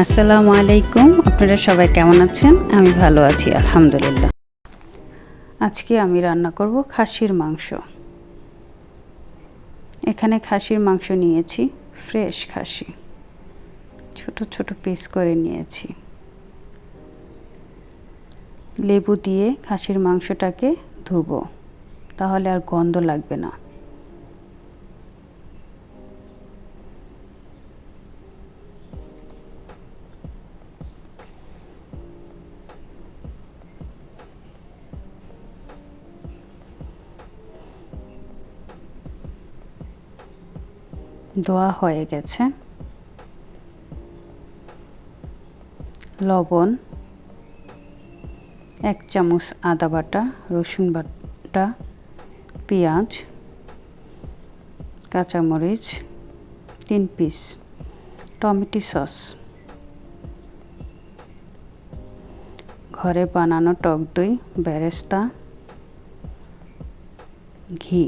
আসসালামু আলাইকুম। আপনারা সবাই কেমন আছেন? আমি ভালো আছি আলহামদুলিল্লাহ। আজকে আমি রান্না করব খাসির মাংস। এখানে খাসির মাংস নিয়েছি, ফ্রেশ খাসি, ছোট ছোট পিস করে নিয়েছি। লেবু দিয়ে খাসির মাংসটাকে ধুবো, তাহলে আর গন্ধ লাগবে না। ধোয়া হয়ে গেছে। লবণ, 1 চামচ আদা বাটা, রসুন বাটা, পেঁয়াজ, কাঁচামরিচ 3 পিস, টমেটো সস, ঘরে বানানো টক দই, বেরেস্তা, ঘি।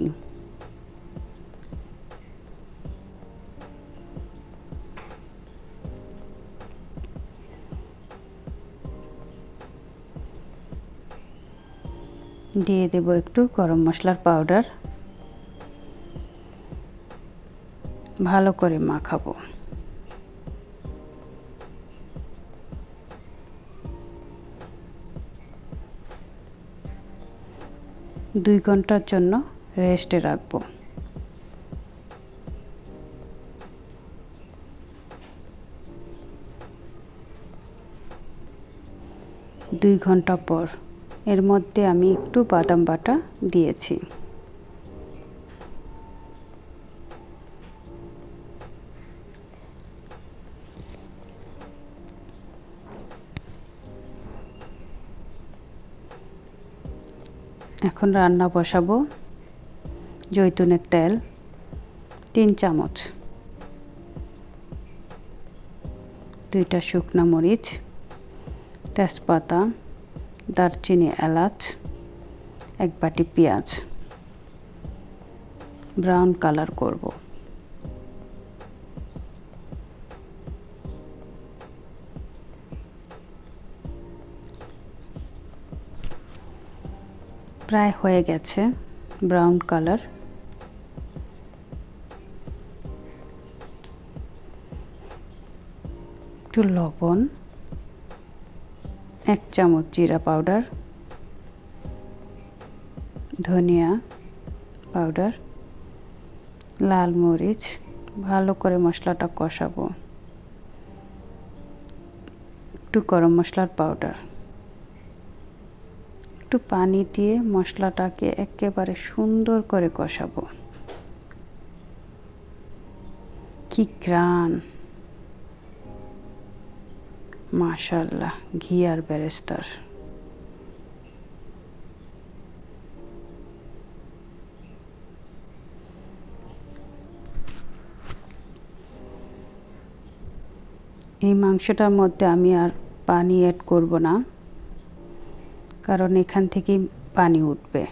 দিয়ে দেব একটু গরম মশলার পাউডার। ভালো করে মাখাবো। দুই ঘন্টার জন্য রেস্টে রাখবো। দুই ঘন্টা পর এর মধ্যে আমি একটু বাদাম বাটা দিয়েছি। এখন রান্না বসাবো। জৈতুনের তেল 3 চামচ, 2টা শুকনো মরিচ, তেজপাতা, দারচিনি, এলাচ, 1 বাটি পেঁয়াজ ব্রাউন কালার করব। প্রায় হয়ে গেছে ব্রাউন কালার। একটু লবণ, 1 চামচ জিরা পাউডার, ধনিয়া পাউডার, লাল মরিচ। ভালো করে মশলাটা কষাবো। একটু গরম মশলার পাউডার, একটু পানি দিয়ে মশলাটাকে একেবারে সুন্দর করে কষাবো। কি ঘ্রাণ, মাশাআল্লাহ, ঘি আর বেরেস্তার। এই মাংসটার মধ্যে আমি আর পানি অ্যাড করব না, কারণ এখান থেকেই পানি উঠবে।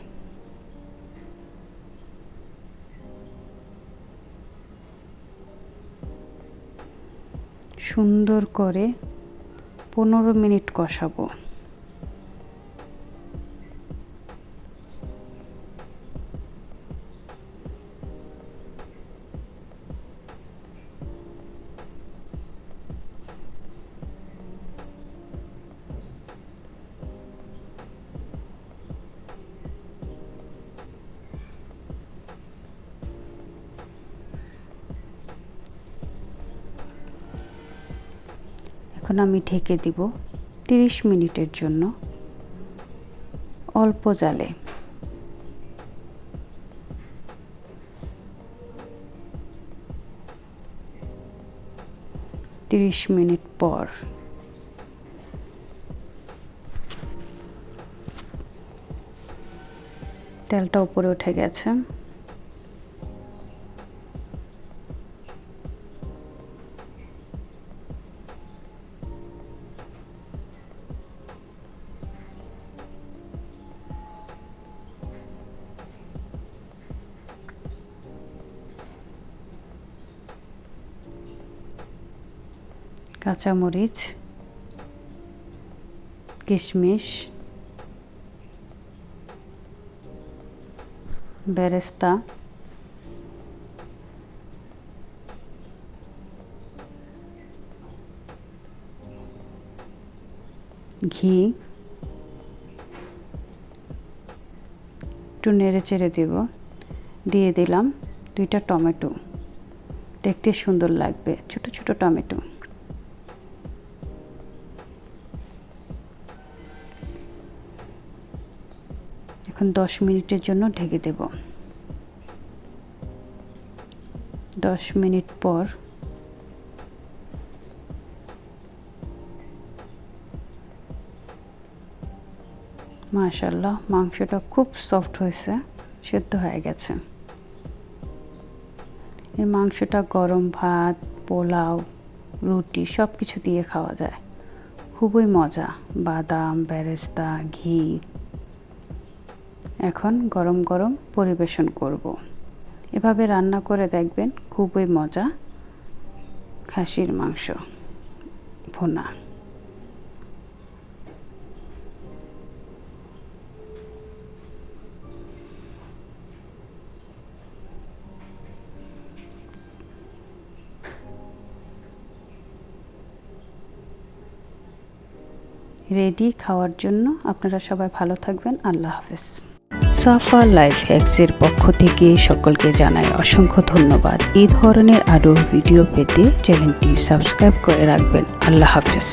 সুন্দর করে 15 মিনিট কষাবো। এখন আমি ঢেকে দিব 30 মিনিটের জন্য অল্প জালে। 30 মিনিট পর তেলটা উপরে উঠে গেছে। কাঁচামরিচ, কিশমিশ, বেরেস্তা, ঘি, একটু নেড়ে চেড়ে দেব। দিয়ে দিলাম 2টা টমেটো, দেখতে সুন্দর লাগবে, ছোট ছোট টমেটো। এখন 10 মিনিটের জন্য ঢেকে দেব। 10 মিনিট পর মাশাআল্লাহ, মাংসটা খুব সফট হয়েছে, সেদ্ধ হয়ে গেছে। এই মাংসটা গরম ভাত, পোলাও, রুটি সব কিছু দিয়ে খাওয়া যায়, খুবই মজা। বাদাম, বেরেস্তা, ঘি। এখন গরম গরম পরিবেশন করব। এভাবে রান্না করে দেখবেন, খুবই মজা। খাসির মাংস ভুনা। রেডি খাওয়ার জন্য। আপনারা সবাই ভালো থাকবেন। আল্লাহ হাফেজ। সাফা লাইফ হ্যাক্সের পক্ষ থেকে সকলকে জানাই অসংখ্য ধন্যবাদ। এই ধরনের আরও ভিডিও পেতে চ্যানেলটি সাবস্ক্রাইব করে রাখবেন। আল্লাহ হাফেজ।